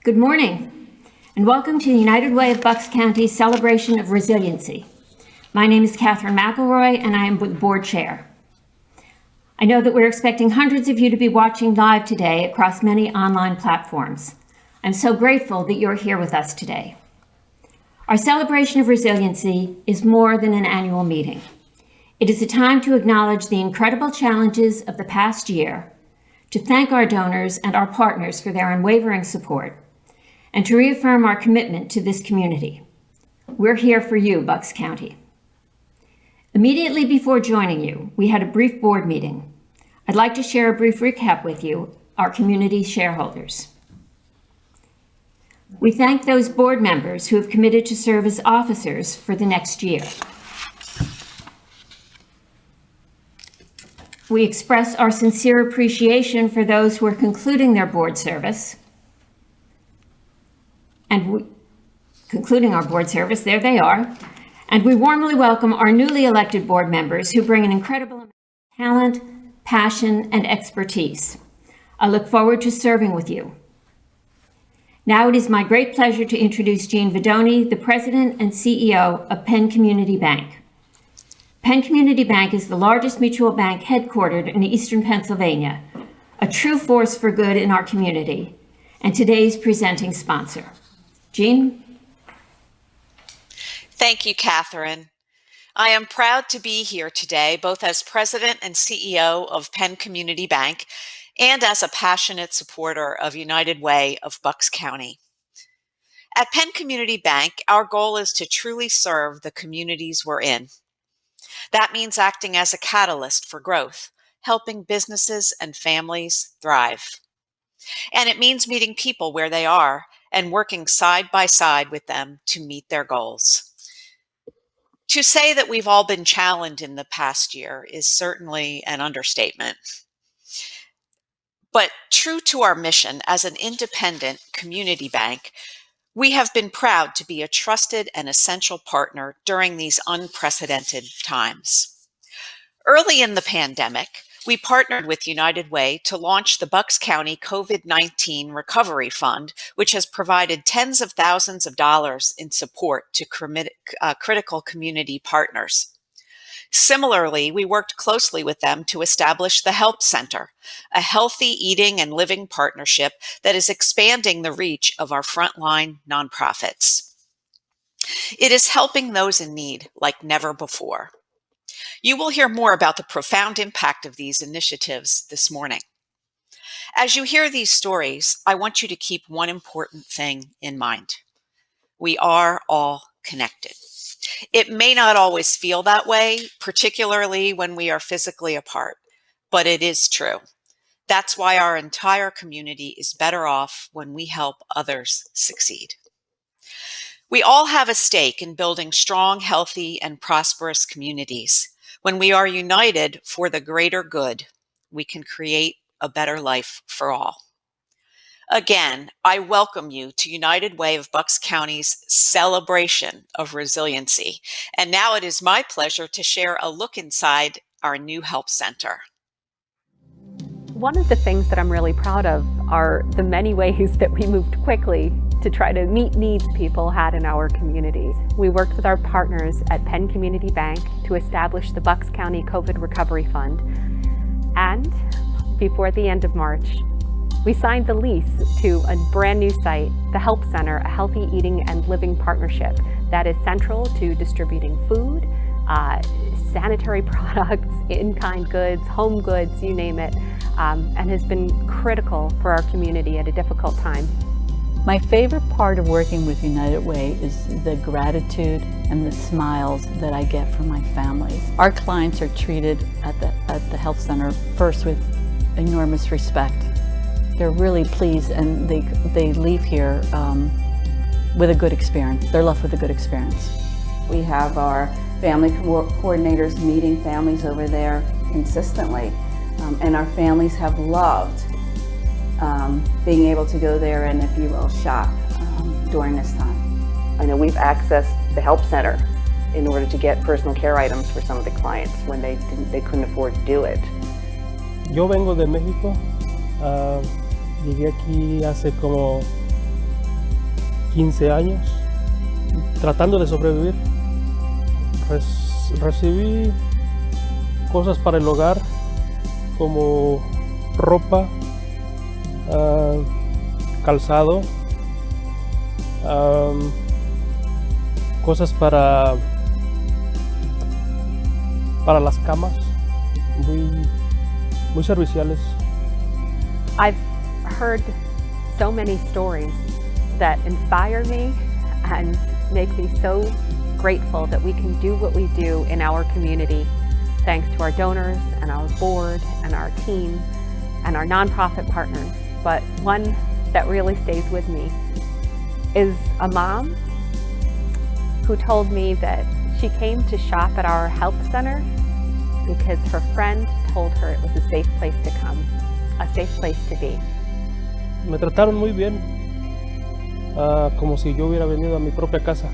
Good morning, and welcome to the United Way of Bucks County's Celebration of Resiliency. My name is Catherine McElroy, and I am the board chair. I know that we're expecting hundreds of you to be watching live today across many online platforms. I'm so grateful that you're here with us today. Our Celebration of Resiliency is more than an annual meeting. It is a time to acknowledge the incredible challenges of the past year, to thank our donors and our partners for their unwavering support, and to reaffirm our commitment to this community. We're here for you, Bucks County. Immediately before joining you, we had a brief board meeting. I'd like to share a brief recap with you, our community shareholders. We thank those board members who have committed to serve as officers for the next year. We express our sincere appreciation for those who are concluding their board service. Concluding our board service, there they are. And we warmly welcome our newly elected board members who bring an incredible amount of talent, passion, and expertise. I look forward to serving with you. Now it is my great pleasure to introduce Jean Vidoni, the President and CEO of Penn Community Bank. Penn Community Bank is the largest mutual bank headquartered in Eastern Pennsylvania, a true force for good in our community, and today's presenting sponsor. Jean? Thank you, Catherine. I am proud to be here today, both as President and CEO of Penn Community Bank and as a passionate supporter of United Way of Bucks County. At Penn Community Bank, our goal is to truly serve the communities we're in. That means acting as a catalyst for growth, helping businesses and families thrive. And it means meeting people where they are and working side by side with them to meet their goals. To say that we've all been challenged in the past year is certainly an understatement. But true to our mission as an independent community bank, we have been proud to be a trusted and essential partner during these unprecedented times. Early in the pandemic, we partnered with United Way to launch the Bucks County COVID-19 Recovery Fund, which has provided tens of thousands of dollars in support to critical community partners. Similarly, we worked closely with them to establish the Help Center, a healthy eating and living partnership that is expanding the reach of our frontline nonprofits. It is helping those in need like never before. You will hear more about the profound impact of these initiatives this morning. As you hear these stories, I want you to keep one important thing in mind. We are all connected. It may not always feel that way, particularly when we are physically apart, but it is true. That's why our entire community is better off when we help others succeed. We all have a stake in building strong, healthy, and prosperous communities. When we are united for the greater good, we can create a better life for all. Again, I welcome you to United Way of Bucks County's Celebration of Resiliency. And now it is my pleasure to share a look inside our new Help Center. One of the things that I'm really proud of are the many ways that we moved quickly to try to meet needs people had in our communities. We worked with our partners at Penn Community Bank to establish the Bucks County COVID Recovery Fund. And before the end of March, we signed the lease to a brand new site, the Help Center, a healthy eating and living partnership that is central to distributing food, sanitary products, in-kind goods, home goods, you name it, and has been critical for our community at a difficult time. My favorite part of working with United Way is the gratitude and the smiles that I get from my families. Our clients are treated at the Health Center first with enormous respect. They're really pleased and they leave here with a good experience. They're left with a good experience. We have our family coordinators meeting families over there consistently, and our families have loved being able to go there and, if you will, shop during this time. I know we've accessed the Help Center in order to get personal care items for some of the clients when they couldn't afford to do it. Yo vengo de México. Llegué aquí hace como 15 años tratando de sobrevivir. Recibí cosas para el hogar como ropa, calzado, cosas para las camas, muy serviciales. I've heard so many stories that inspire me and make me so grateful that we can do what we do in our community thanks to our donors and our board and our team and our nonprofit partners. But one that really stays with me is a mom who told me that she came to shop at our health center because her friend told her it was a safe place to come, a safe place to be. Me trataron muy bien, como si yo hubiera venido a mi propia casa.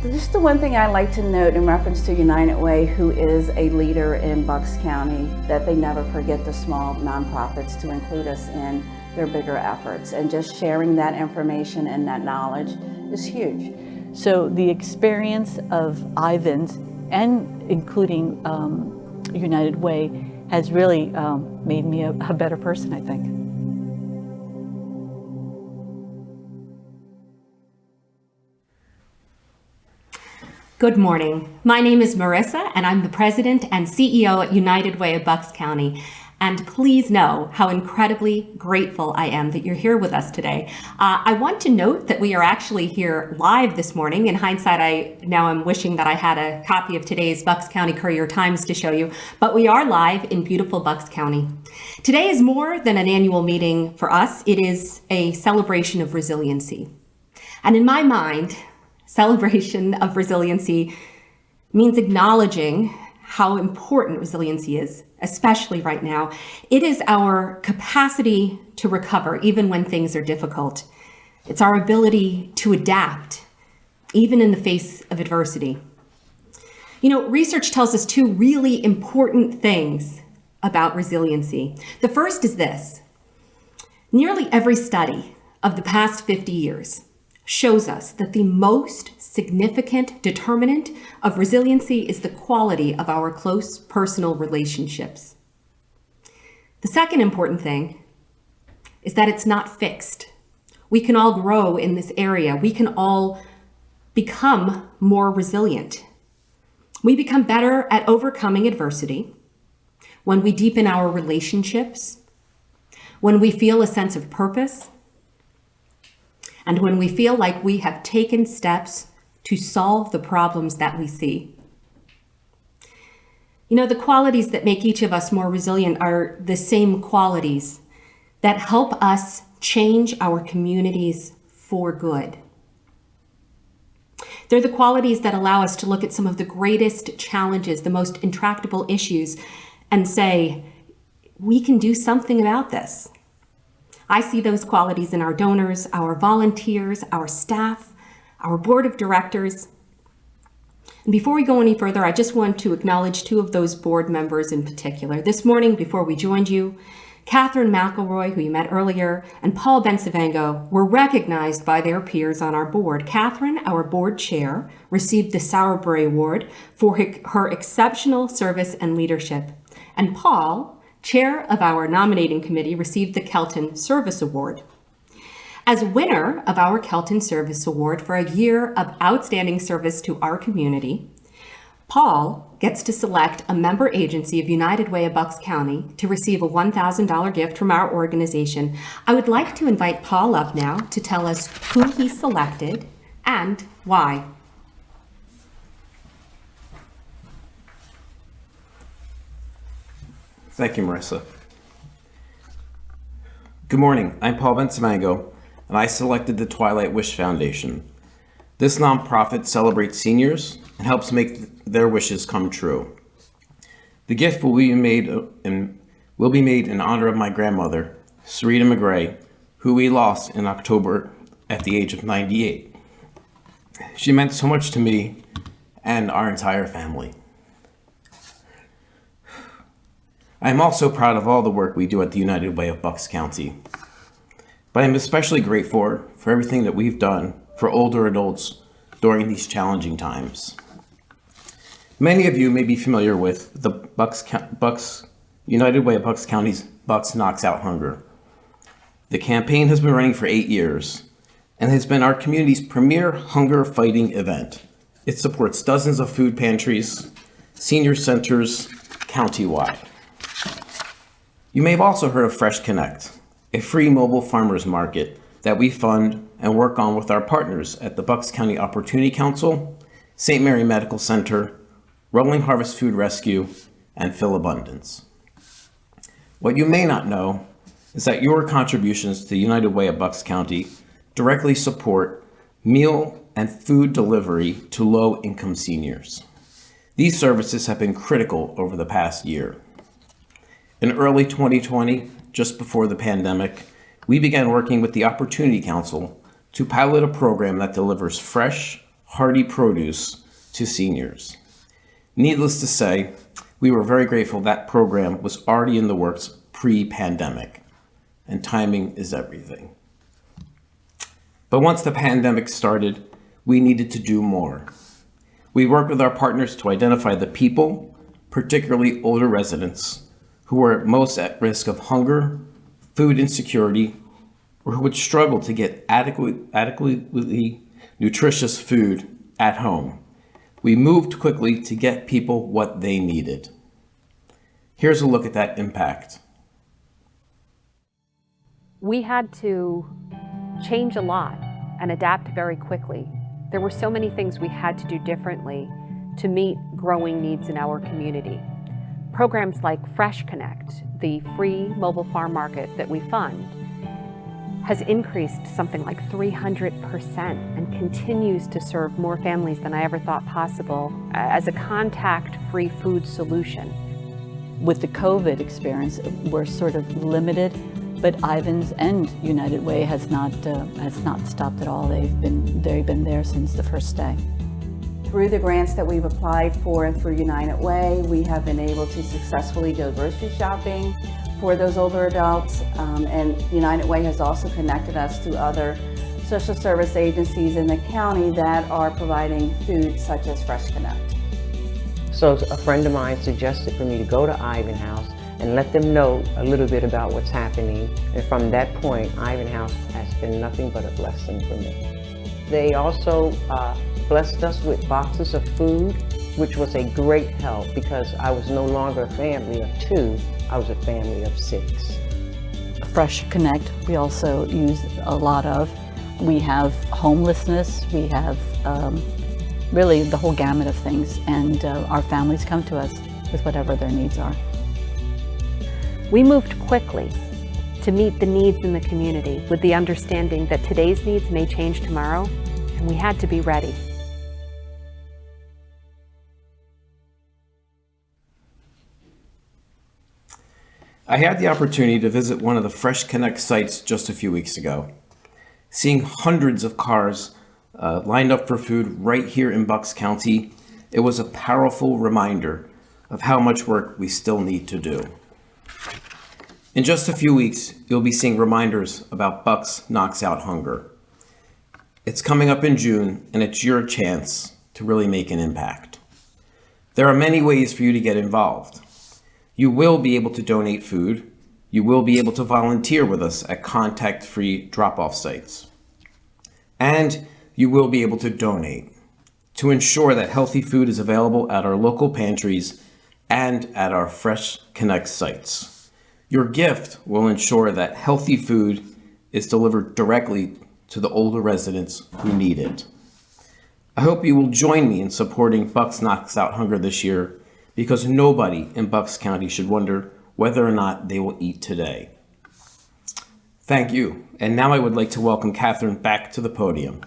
Just the one thing I like to note in reference to United Way, who is a leader in Bucks County, that they never forget the small nonprofits to include us in their bigger efforts. And just sharing that information and that knowledge is huge. So the experience of Ivan's and including United Way has really made me a better person, I think. Good morning. My name is Marissa, and I'm the president and CEO at United Way of Bucks County. And please know how incredibly grateful I am that you're here with us today. I want to note that we are actually here live this morning. In hindsight, I now am wishing that I had a copy of today's Bucks County Courier-Times to show you, but we are live in beautiful Bucks County. Today is more than an annual meeting for us. It is a celebration of resiliency. And in my mind, celebration of resiliency means acknowledging how important resiliency is, especially right now. It is our capacity to recover even when things are difficult. It's our ability to adapt even in the face of adversity. You know, research tells us two really important things about resiliency. The first is this: nearly every study of the past 50 years shows us that the most significant determinant of resiliency is the quality of our close personal relationships. The second important thing is that it's not fixed. We can all grow in this area. We can all become more resilient. We become better at overcoming adversity when we deepen our relationships, when we feel a sense of purpose, and when we feel like we have taken steps to solve the problems that we see. You know, the qualities that make each of us more resilient are the same qualities that help us change our communities for good. They're the qualities that allow us to look at some of the greatest challenges, the most intractable issues, and say, we can do something about this. I see those qualities in our donors, our volunteers, our staff, our board of directors. And before we go any further, I just want to acknowledge two of those board members in particular. This morning, before we joined you, Catherine McElroy, who you met earlier, and Paul Bensavango were recognized by their peers on our board. Catherine, our board chair, received the Sauerbrey Award for her exceptional service and leadership. And Paul, chair of our nominating committee, received the Kelton Service Award. As winner of our Kelton Service Award for a year of outstanding service to our community, Paul gets to select a member agency of United Way of Bucks County to receive a $1,000 gift from our organization. I would like to invite Paul up now to tell us who he selected and why. Thank you, Marissa. Good morning, I'm Paul Bensavango, and I selected the Twilight Wish Foundation. This nonprofit celebrates seniors and helps make their wishes come true. The gift will be made in honor of my grandmother, Sarita McGray, who we lost in October at the age of 98. She meant so much to me and our entire family. I am also proud of all the work we do at the United Way of Bucks County, but I'm especially grateful for everything that we've done for older adults during these challenging times. Many of you may be familiar with the United Way of Bucks County's Bucks Knocks Out Hunger. The campaign has been running for 8 years and has been our community's premier hunger fighting event. It supports dozens of food pantries, senior centers, countywide. You may have also heard of Fresh Connect, a free mobile farmers market that we fund and work on with our partners at the Bucks County Opportunity Council, St. Mary Medical Center, Rolling Harvest Food Rescue, and Phil Abundance. What you may not know is that your contributions to the United Way of Bucks County directly support meal and food delivery to low-income seniors. These services have been critical over the past year. In early 2020, just before the pandemic, we began working with the Opportunity Council to pilot a program that delivers fresh, hearty produce to seniors. Needless to say, we were very grateful that program was already in the works pre-pandemic, and timing is everything. But once the pandemic started, we needed to do more. We worked with our partners to identify the people, particularly older residents, who were most at risk of hunger, food insecurity, or who would struggle to get adequately nutritious food at home. We moved quickly to get people what they needed. Here's a look at that impact. We had to change a lot and adapt very quickly. There were so many things we had to do differently to meet growing needs in our community. Programs like Fresh Connect, the free mobile farm market that we fund, has increased something like 300% and continues to serve more families than I ever thought possible as a contact-free food solution. With the COVID experience, we're sort of limited, but Ivans and United Way has not stopped at all. They've been there since the first day. Through the grants that we've applied for through United Way, we have been able to successfully go grocery shopping for those older adults, and United Way has also connected us to other social service agencies in the county that are providing food such as Fresh Connect. So a friend of mine suggested for me to go to Ivan House and let them know a little bit about what's happening, and from that point, Ivan House has been nothing but a blessing for me. They also blessed us with boxes of food, which was a great help because I was no longer a family of 2, I was a family of 6. Fresh Connect we also use a lot of. We have homelessness, we have really the whole gamut of things, and our families come to us with whatever their needs are. We moved quickly to meet the needs in the community with the understanding that today's needs may change tomorrow, and we had to be ready. I had the opportunity to visit one of the Fresh Connect sites just a few weeks ago. Seeing hundreds of cars lined up for food right here in Bucks County, it was a powerful reminder of how much work we still need to do. In just a few weeks, you'll be seeing reminders about Bucks Knocks Out Hunger. It's coming up in June, and it's your chance to really make an impact. There are many ways for you to get involved. You will be able to donate food. You will be able to volunteer with us at contact-free drop-off sites. And you will be able to donate to ensure that healthy food is available at our local pantries and at our Fresh Connect sites. Your gift will ensure that healthy food is delivered directly to the older residents who need it. I hope you will join me in supporting Bucks Knocks Out Hunger this year, because nobody in Bucks County should wonder whether or not they will eat today. Thank you. And now I would like to welcome Catherine back to the podium.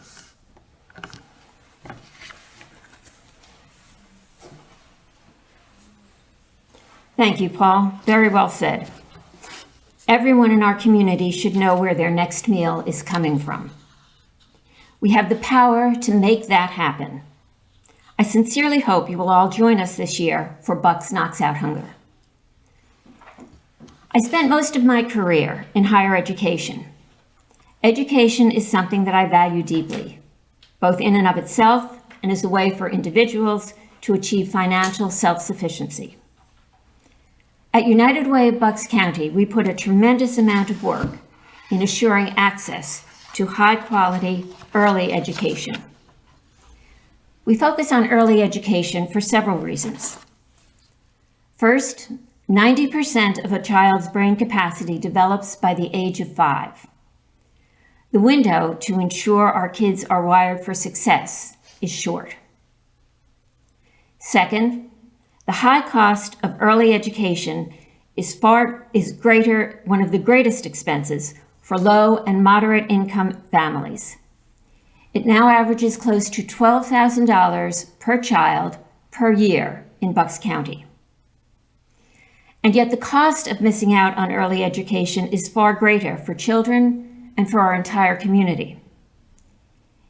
Thank you, Paul. Very well said. Everyone in our community should know where their next meal is coming from. We have the power to make that happen. I sincerely hope you will all join us this year for Bucks Knocks Out Hunger. I spent most of my career in higher education. Education is something that I value deeply. both in and of itself and as a way for individuals to achieve financial self-sufficiency. At United Way of Bucks County, we put a tremendous amount of work in assuring access to high-quality early education. We focus on early education for several reasons. First, 90% of a child's brain capacity develops by the age of 5. The window to ensure our kids are wired for success is short. Second, the high cost of early education is greater, one of the greatest expenses for low and moderate income families. It now averages close to $12,000 per child per year in Bucks County. And yet the cost of missing out on early education is far greater for children and for our entire community.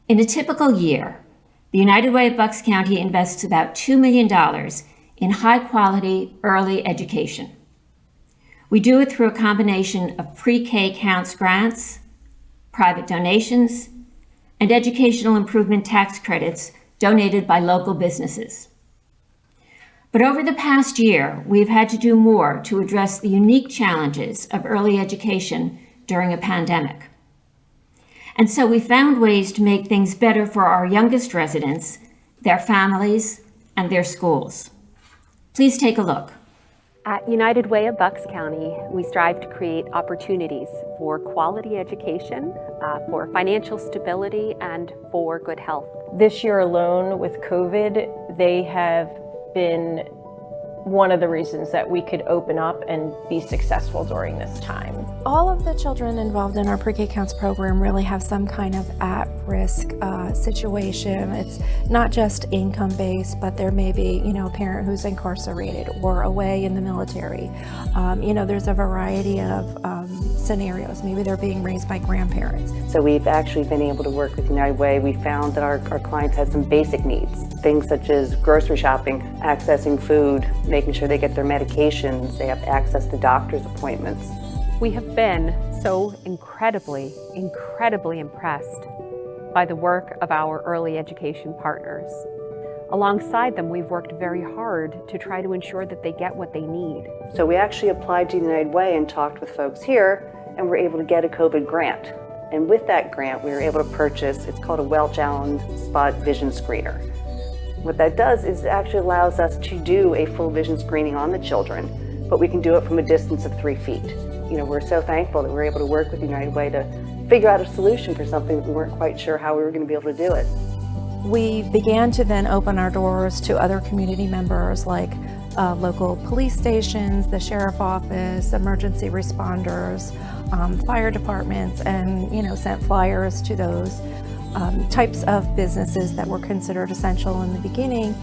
In a typical year, the United Way of Bucks County invests about $2 million in high-quality early education. We do it through a combination of pre-K counts grants, private donations, and educational improvement tax credits donated by local businesses. But over the past year, we've had to do more to address the unique challenges of early education during a pandemic. And so we found ways to make things better for our youngest residents, their families, and their schools. Please take a look. At United Way of Bucks County, we strive to create opportunities for quality education, for financial stability, and for good health. This year alone with COVID, they have been one of the reasons that we could open up and be successful during this time. All of the children involved in our pre-K counts program really have some kind of at-risk situation. It's not just income-based, but there may be, a parent who's incarcerated or away in the military. There's a variety of scenarios. Maybe they're being raised by grandparents. So we've actually been able to work with United Way. We found that our clients had some basic needs, things such as grocery shopping, accessing food, making sure they get their medications, they have access to doctor's appointments. We have been so incredibly impressed by the work of our early education partners. Alongside them, we've worked very hard to try to ensure that they get what they need. So we actually applied to United Way and talked with folks here, and were able to get a COVID grant. And with that grant, we were able to purchase, it's called a Welch Allyn Spot Vision Screener. What that does is it actually allows us to do a full vision screening on the children, but we can do it from a distance of 3 feet. We're so thankful that we're able to work with United Way to figure out a solution for something that we weren't quite sure how we were going to be able to do it. We began to then open our doors to other community members like local police stations, the sheriff office, emergency responders, fire departments, and sent flyers to those types of businesses that were considered essential in the beginning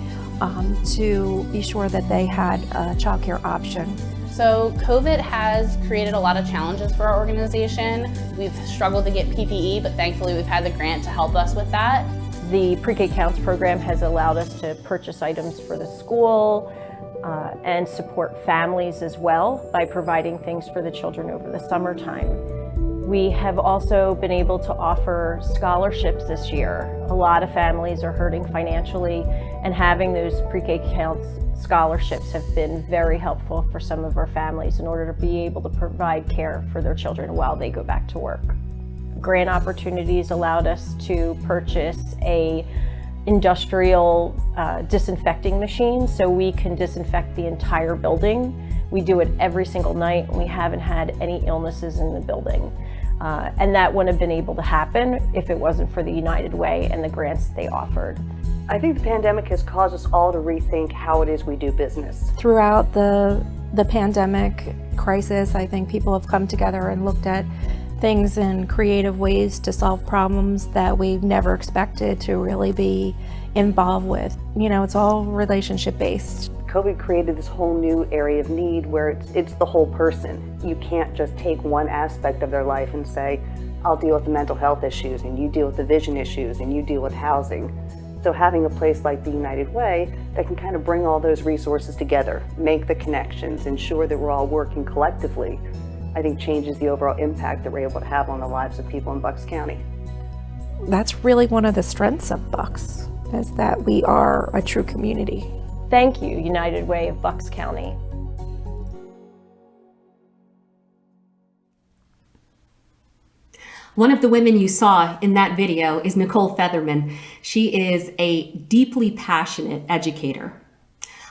to be sure that they had a childcare option. So COVID has created a lot of challenges for our organization. We've struggled to get PPE, but thankfully we've had the grant to help us with that. The Pre-K Counts program has allowed us to purchase items for the school and support families as well by providing things for the children over the summertime. We have also been able to offer scholarships this year. A lot of families are hurting financially, and having those Pre-K Counts scholarships have been very helpful for some of our families in order to be able to provide care for their children while they go back to work. Grant opportunities allowed us to purchase a industrial disinfecting machine so we can disinfect the entire building. We do it every single night, and we haven't had any illnesses in the building. And that wouldn't have been able to happen if it wasn't for the United Way and the grants they offered. I think the pandemic has caused us all to rethink how it is we do business. Throughout the pandemic crisis, I think people have come together and looked at things in creative ways to solve problems that we've never expected to really be involved with. It's all relationship based. COVID created this whole new area of need where it's the whole person. You can't just take one aspect of their life and say, I'll deal with the mental health issues, and you deal with the vision issues, and you deal with housing. So having a place like the United Way that can kind of bring all those resources together, make the connections, ensure that we're all working collectively, I think changes the overall impact that we're able to have on the lives of people in Bucks County. that's really one of the strengths of Bucks, is that we are a true community. Thank you, United Way of Bucks County. One of the women you saw in that video is Nicole Featherman. She is a deeply passionate educator.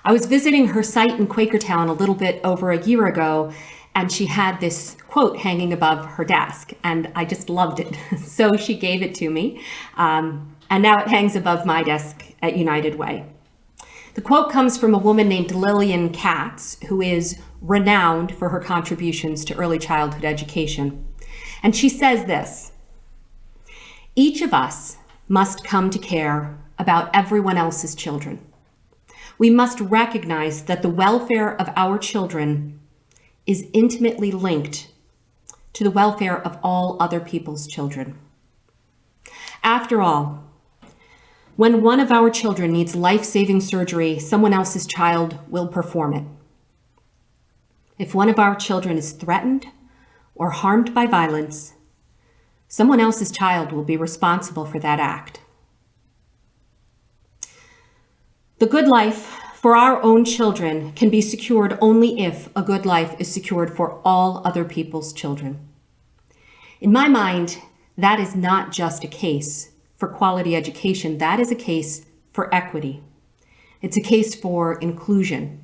I was visiting her site in Quakertown a little bit over a year ago, and she had this quote hanging above her desk, and I just loved it. So she gave it to me, and now it hangs above my desk at United Way. The quote comes from a woman named Lillian Katz, who is renowned for her contributions to early childhood education. And she says this: each of us must come to care about everyone else's children. We must recognize that the welfare of our children is intimately linked to the welfare of all other people's children. After all, when one of our children needs life-saving surgery, someone else's child will perform it. If one of our children is threatened or harmed by violence, someone else's child will be responsible for that act. The good life for our own children can be secured only if a good life is secured for all other people's children. In my mind, that is not just a case for quality education, that is a case for equity. It's a case for inclusion.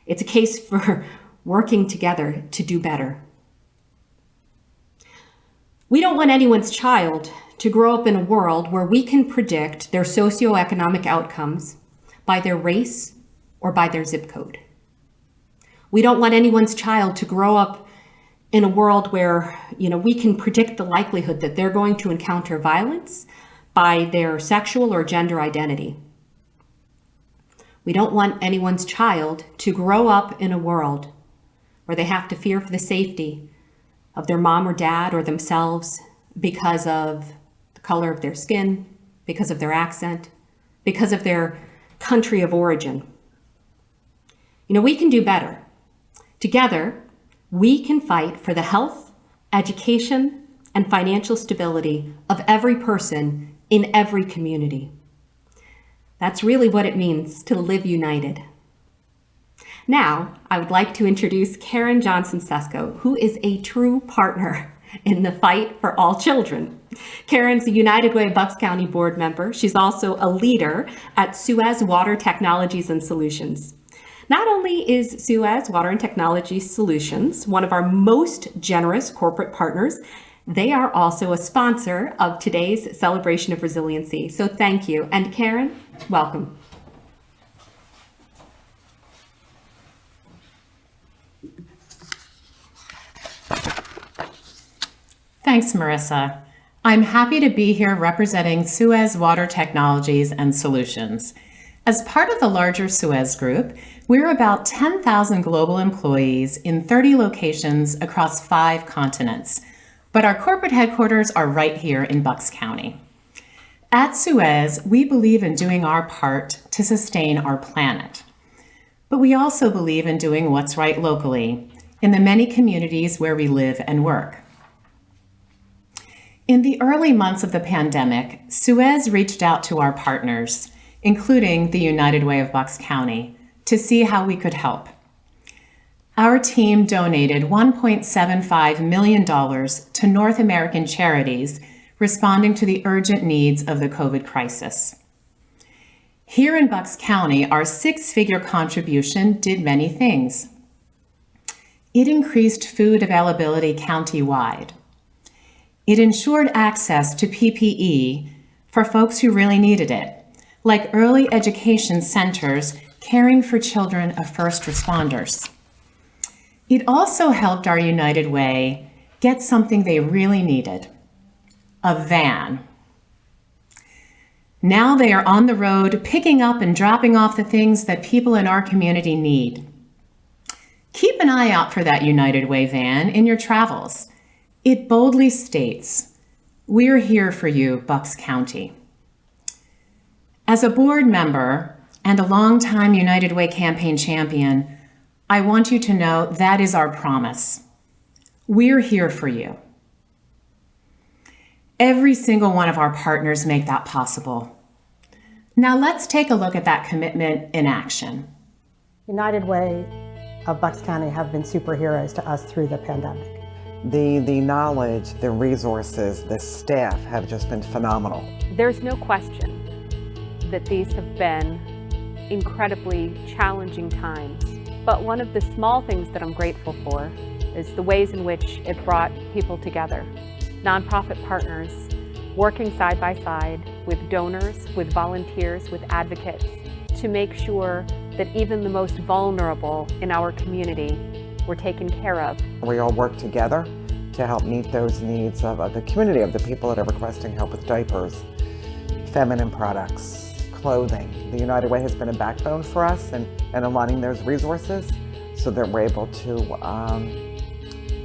It's a case for working together to do better. We don't want anyone's child to grow up in a world where we can predict their socioeconomic outcomes by their race or by their zip code. We don't want anyone's child to grow up in a world where, we can predict the likelihood that they're going to encounter violence by their sexual or gender identity. We don't want anyone's child to grow up in a world where they have to fear for the safety of their mom or dad or themselves because of the color of their skin, because of their accent, because of their country of origin. We can do better. Together, we can fight for the health, education, and financial stability of every person in every community. That's really what it means to live united. Now, I would like to introduce Karen Johnson-Sesko, who is a true partner in the fight for all children. Karen's a United Way of Bucks County board member. She's also a leader at Suez Water Technologies and Solutions. Not only is Suez Water and Technology Solutions one of our most generous corporate partners, they are also a sponsor of today's Celebration of Resiliency. So thank you. And Karen, welcome. Thanks, Marissa. I'm happy to be here representing Suez Water Technologies and Solutions. As part of the larger Suez Group, we're about 10,000 global employees in 30 locations across 5 continents, but our corporate headquarters are right here in Bucks County. At Suez, we believe in doing our part to sustain our planet, but we also believe in doing what's right locally in the many communities where we live and work. In the early months of the pandemic, Suez reached out to our partners, including the United Way of Bucks County, to see how we could help. Our team donated $1.75 million to North American charities responding to the urgent needs of the COVID crisis. Here in Bucks County, our 6-figure contribution did many things. It increased food availability countywide. It ensured access to PPE for folks who really needed it, like early education centers caring for children of first responders. It also helped our United Way get something they really needed, a van. Now they are on the road picking up and dropping off the things that people in our community need. Keep an eye out for that United Way van in your travels. It boldly states, "We're here for you, Bucks County." As a board member and a longtime United Way campaign champion, I want you to know that is our promise. We're here for you. Every single one of our partners make that possible. Now let's take a look at that commitment in action. United Way of Bucks County have been superheroes to us through the pandemic. The knowledge, the resources, the staff have just been phenomenal. There's no question that these have been incredibly challenging times. But one of the small things that I'm grateful for is the ways in which it brought people together. Nonprofit partners working side by side with donors, with volunteers, with advocates to make sure that even the most vulnerable in our community were taken care of. We all work together to help meet those needs of the community, of the people that are requesting help with diapers, feminine products, clothing. The United Way has been a backbone for us and aligning those resources so that we're able to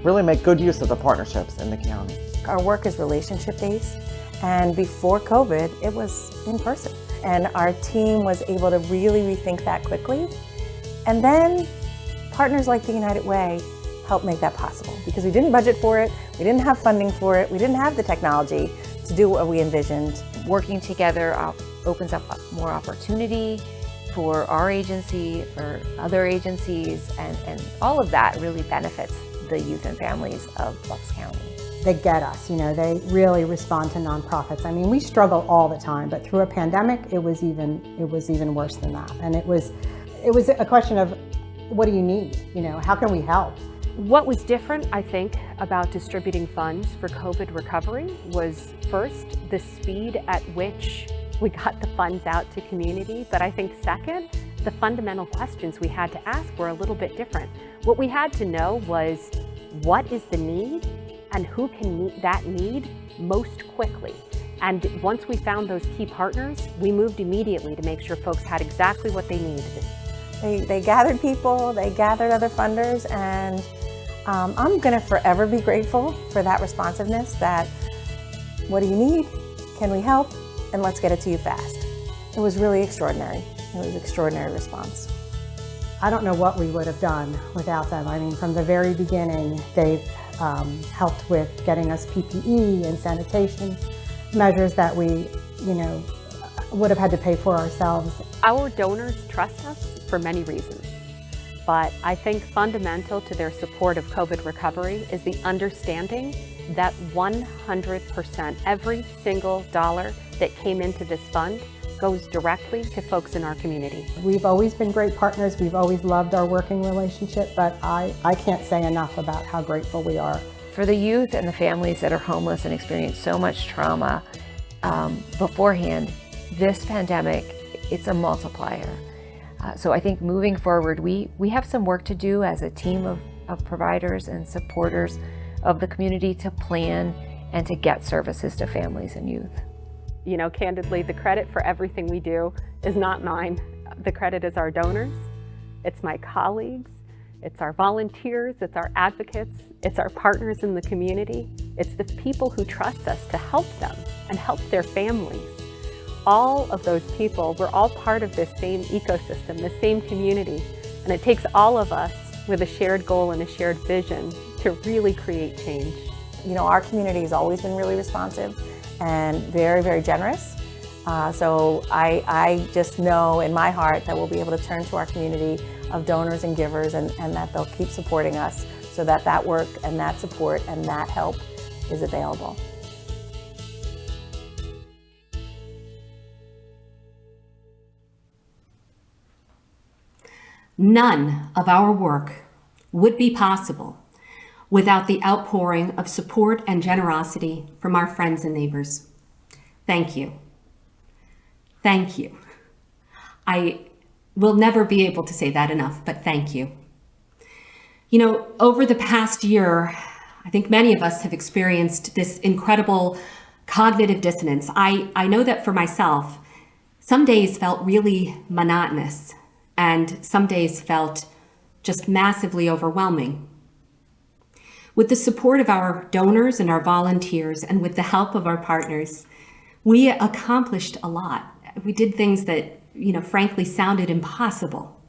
really make good use of the partnerships in the county. Our work is relationship-based, and before COVID, it was in person. And our team was able to really rethink that quickly. And then partners like the United Way helped make that possible because we didn't budget for it, we didn't have funding for it, we didn't have the technology to do what we envisioned. Working together opens up more opportunity for our agency, for other agencies, and all of that really benefits the youth and families of Bucks County. They get us, they really respond to nonprofits. I mean, we struggle all the time, but through a pandemic, it was even worse than that. And it was a question of, what do you need? How can we help? What was different, I think, about distributing funds for COVID recovery was first, the speed at which we got the funds out to community, but I think second, the fundamental questions we had to ask were a little bit different. What we had to know was, what is the need and who can meet that need most quickly? And once we found those key partners, we moved immediately to make sure folks had exactly what they needed. They gathered people, they gathered other funders, and I'm gonna forever be grateful for that responsiveness, that what do you need? Can we help? And let's get it to you fast. It was really extraordinary. It was an extraordinary response. I don't know what we would have done without them. I mean, from the very beginning, they've helped with getting us PPE and sanitation measures that we, would have had to pay for ourselves. Our donors trust us for many reasons, but I think fundamental to their support of COVID recovery is the understanding that 100%, every single dollar that came into this fund goes directly to folks in our community. We've always been great partners. We've always loved our working relationship, but I can't say enough about how grateful we are. For the youth and the families that are homeless and experience so much trauma beforehand, this pandemic, it's a multiplier. So I think moving forward, we have some work to do as a team of providers and supporters of the community to plan and to get services to families and youth. Candidly, the credit for everything we do is not mine. The credit is our donors, it's my colleagues, it's our volunteers, it's our advocates, it's our partners in the community, it's the people who trust us to help them and help their families. All of those people, we're all part of this same ecosystem, the same community, and it takes all of us with a shared goal and a shared vision to really create change. Our community has always been really responsive and very, very generous. So I just know in my heart that we'll be able to turn to our community of donors and givers and that they'll keep supporting us so that work and that support and that help is available. None of our work would be possible without the outpouring of support and generosity from our friends and neighbors. Thank you. Thank you. I will never be able to say that enough, but thank you. Over the past year, I think many of us have experienced this incredible cognitive dissonance. I know that for myself, some days felt really monotonous, and some days felt just massively overwhelming. With the support of our donors and our volunteers, and with the help of our partners, we accomplished a lot. We did things that, frankly sounded impossible.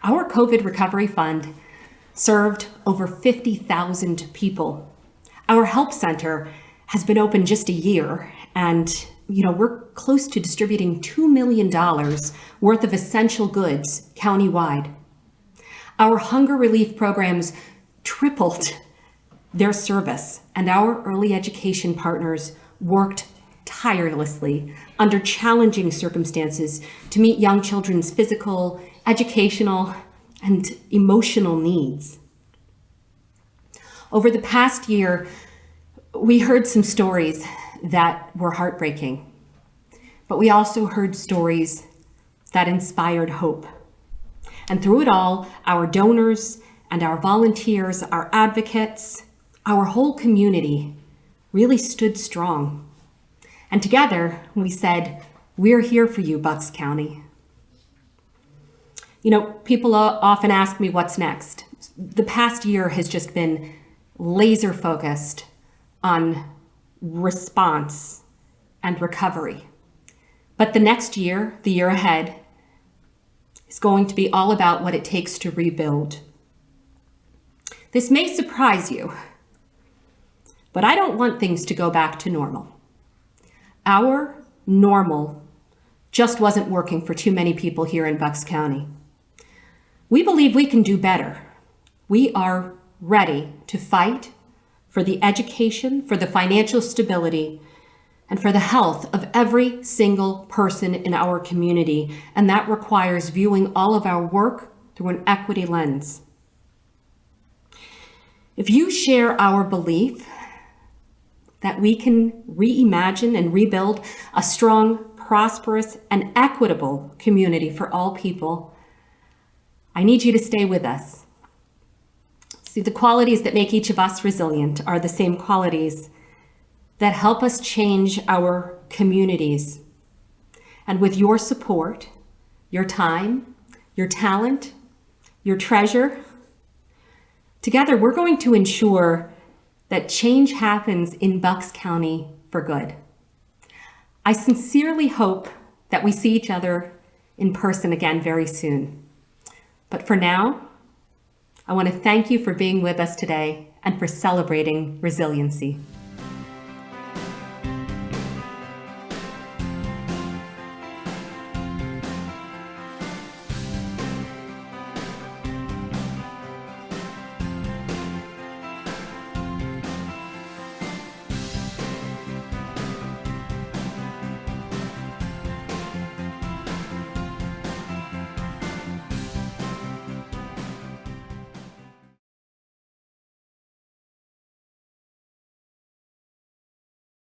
Our COVID Recovery Fund served over 50,000 people. Our help center has been open just a year, and we're close to distributing $2 million worth of essential goods countywide. Our hunger relief programs tripled their service, and our early education partners worked tirelessly under challenging circumstances to meet young children's physical, educational, and emotional needs. Over the past year, we heard some stories that were heartbreaking, but we also heard stories that inspired hope. And through it all, our donors and our volunteers, our advocates, our whole community really stood strong. And together we said, we're here for you, Bucks County. People often ask me what's next. The past year has just been laser focused on response and recovery. But the next year, the year ahead, is going to be all about what it takes to rebuild. This may surprise you, but I don't want things to go back to normal. Our normal just wasn't working for too many people here in Bucks County. We believe we can do better. We are ready to fight for the education, for the financial stability, and for the health of every single person in our community. And that requires viewing all of our work through an equity lens. If you share our belief that we can reimagine and rebuild a strong, prosperous, and equitable community for all people, I need you to stay with us. See, the qualities that make each of us resilient are the same qualities that help us change our communities. And with your support, your time, your talent, your treasure, together we're going to ensure that change happens in Bucks County for good. I sincerely hope that we see each other in person again very soon. But for now, I want to thank you for being with us today and for celebrating resiliency.